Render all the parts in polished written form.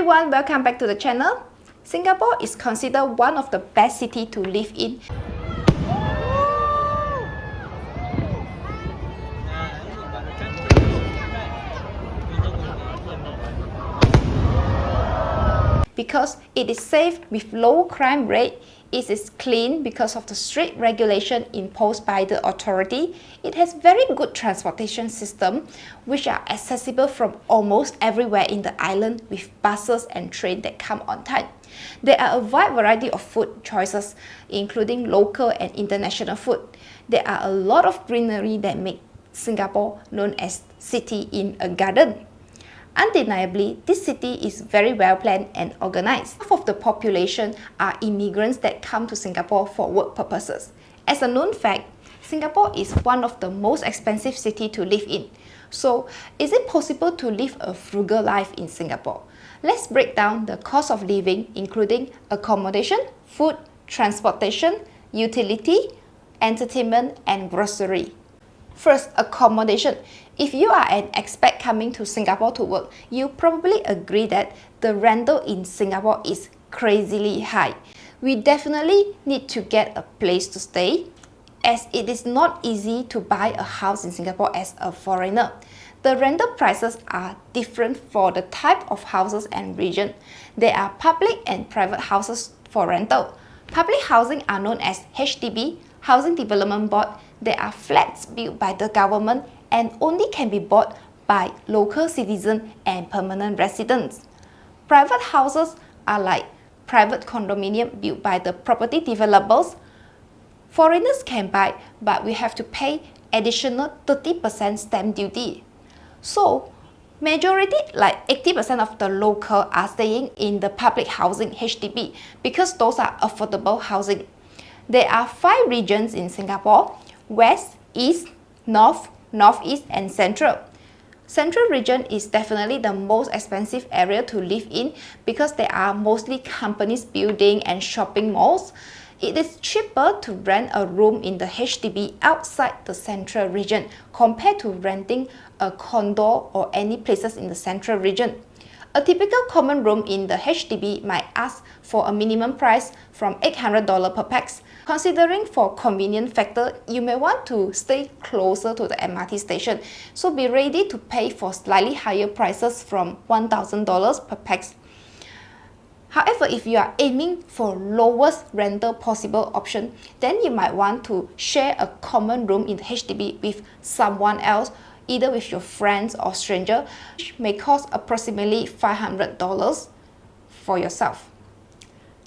everyone, welcome back to the channel. Singapore is considered one of the best cities to live in. Because it is safe with low crime rate, it is clean because of the strict regulation imposed by the authority. It has very good transportation system which are accessible from almost everywhere in the island with buses and trains that come on time. There are a wide variety of food choices including local and international food. There are a lot of greenery that make Singapore known as City in a Garden. Undeniably, this city is very well planned and organized. Half of the population are immigrants that come to Singapore for work purposes. As a known fact, Singapore is one of the most expensive cities to live in. So, is it possible to live a frugal life in Singapore? Let's break down the cost of living including accommodation, food, transportation, utility, entertainment, and grocery. First, accommodation. If you are an expat coming to Singapore to work, you probably agree that the rental in Singapore is crazily high. We definitely need to get a place to stay, as it is not easy to buy a house in Singapore as a foreigner. The rental prices are different for the type of houses and region. There are public and private houses for rental. Public housing are known as HDB, Housing Development Board. There are flats built by the government and only can be bought by local citizens and permanent residents. Private houses are like private condominium built by the property developers. Foreigners can buy, but we have to pay additional 30% stamp duty. So, majority, like 80% of the local are staying in the public housing HDB because those are affordable housing. There are 5 regions in Singapore: West, East, North, Northeast, and Central. Central region is definitely the most expensive area to live in because there are mostly companies building and shopping malls. It is cheaper to rent a room in the HDB outside the Central region compared to renting a condo or any places in the Central region. A typical common room in the HDB might ask for a minimum price from $800 per pax. Considering for convenience factor, you may want to stay closer to the MRT station, so be ready to pay for slightly higher prices from $1,000 per pax. However, if you are aiming for lowest rental possible option, then you might want to share a common room in the HDB with someone else, either with your friends or stranger, which may cost approximately $500 for yourself.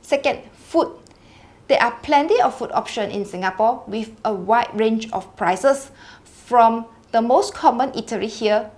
Second, food. There are plenty of food options in Singapore with a wide range of prices. From the most common eatery here,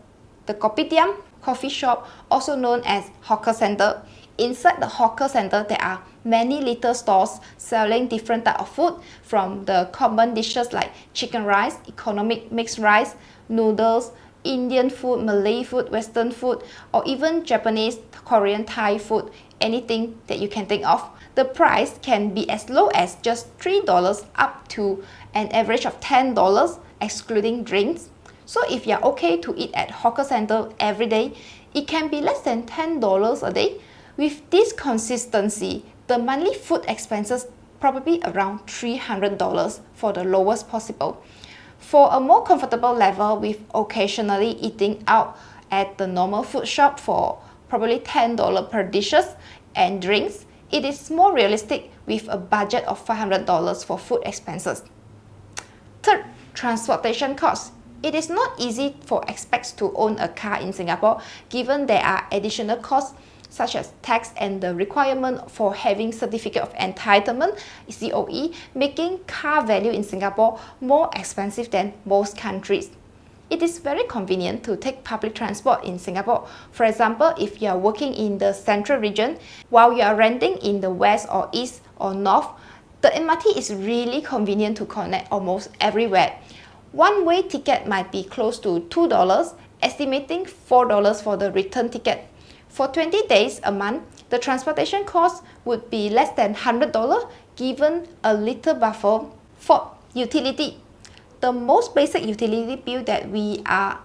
the kopitiam, coffee shop, also known as hawker center. Inside the hawker center, there are many little stores selling different types of food, from the common dishes like chicken rice, economic mixed rice, noodles, Indian food, Malay food, Western food, or even Japanese, Korean, Thai food, anything that you can think of. The price can be as low as just $3 up to an average of $10 excluding drinks. So if you're okay to eat at hawker center every day, it can be less than $10 a day. With this consistency, the monthly food expenses probably around $300 for the lowest possible. For a more comfortable level with occasionally eating out at the normal food shop for probably $10 per dishes and drinks, it is more realistic with a budget of $500 for food expenses. Third, transportation costs. It is not easy for expats to own a car in Singapore given there are additional costs such as tax and the requirement for having Certificate of Entitlement (COE), making car value in Singapore more expensive than most countries. It is very convenient to take public transport in Singapore. For example, if you are working in the Central region while you are renting in the West or East or North, the MRT is really convenient to connect almost everywhere. One-way ticket might be close to $2, estimating $4 for the return ticket. For 20 days a month, the transportation cost would be less than $100 given a little buffer. For utility, the most basic utility bill that we are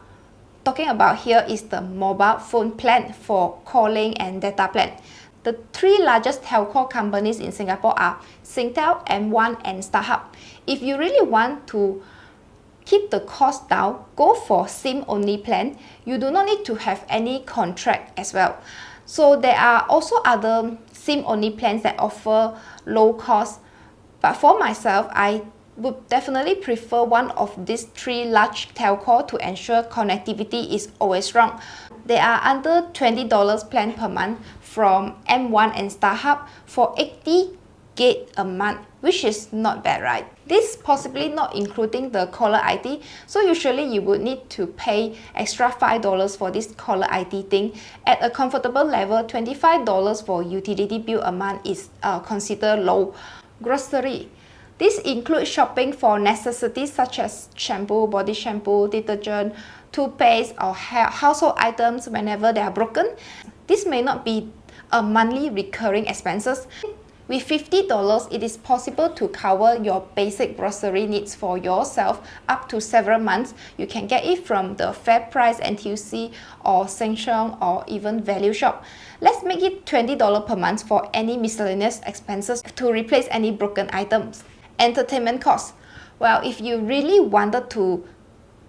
talking about here is the mobile phone plan for calling and data plan. The three largest telco companies in Singapore are Singtel, M1 and StarHub. If you really want to keep the cost down, go for SIM-only plan. You do not need to have any contract as well. So there are also other SIM-only plans that offer low cost. But for myself, I would definitely prefer one of these three large telco to ensure connectivity is always strong. There are under $20 plan per month from M1 and StarHub for 80 gig a month, which is not bad, right? This possibly not including the caller ID, so usually you would need to pay extra $5 for this caller ID thing. At a comfortable level, $25 for utility bill a month is considered low. Grocery. This includes shopping for necessities such as shampoo, body shampoo, detergent, toothpaste, or household items whenever they are broken. This may not be a monthly recurring expenses. With $50, it is possible to cover your basic grocery needs for yourself up to several months. You can get it from the Fair Price NTUC or Sheng Siong or even Value Shop. Let's make it $20 per month for any miscellaneous expenses to replace any broken items. Entertainment costs. Well, if you really wanted to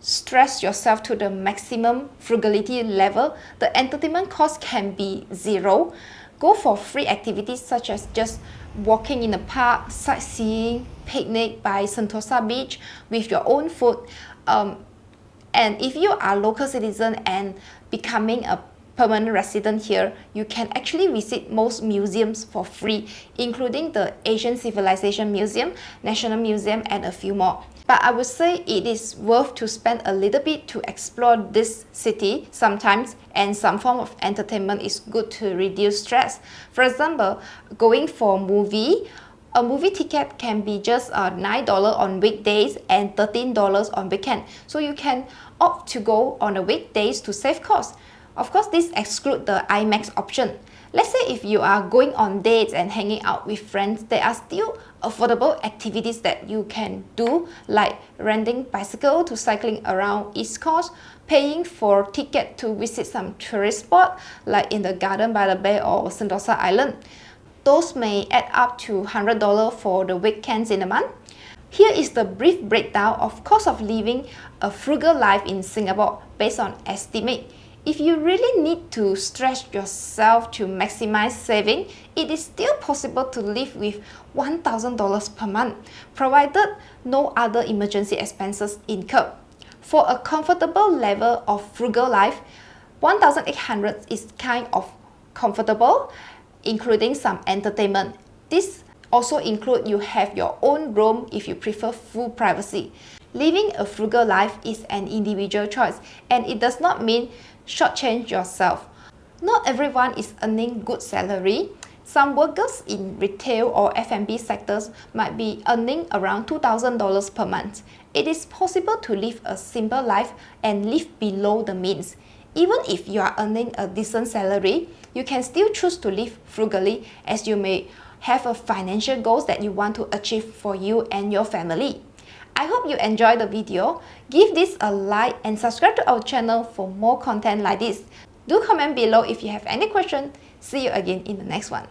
stress yourself to the maximum frugality level, the entertainment cost can be zero. Go for free activities such as just walking in the park, sightseeing, picnic by Sentosa Beach with your own food. And if you are a local citizen and becoming a permanent resident here, you can actually visit most museums for free, including the Asian Civilization Museum, National Museum, and a few more. But I would say it is worth to spend a little bit to explore this city sometimes, and some form of entertainment is good to reduce stress. For example, going for a movie ticket can be just $9 on weekdays and $13 on weekend. So you can opt to go on the weekdays to save costs. Of course, this excludes the IMAX option. Let's say if you are going on dates and hanging out with friends, there are still affordable activities that you can do, like renting bicycle to cycling around East Coast, paying for ticket to visit some tourist spot like in the Garden by the Bay or Sentosa Island. Those may add up to $100 for the weekends in a month. Here is the brief breakdown of cost of living a frugal life in Singapore based on estimate. If you really need to stretch yourself to maximize saving, it is still possible to live with $1,000 per month, provided no other emergency expenses incurred. For a comfortable level of frugal life, 1,800 is kind of comfortable, including some entertainment. This also includes you have your own room if you prefer full privacy. Living a frugal life is an individual choice, and it does not mean shortchange yourself. Not everyone is earning good salary. Some workers in retail or F&B sectors might be earning around $2,000 per month. It is possible to live a simple life and live below the means. Even if you are earning a decent salary, you can still choose to live frugally, as you may have a financial goals that you want to achieve for you and your family. I hope you enjoyed the video. Give this a like and subscribe to our channel for more content like this. Do comment below if you have any questions. See you again in the next one.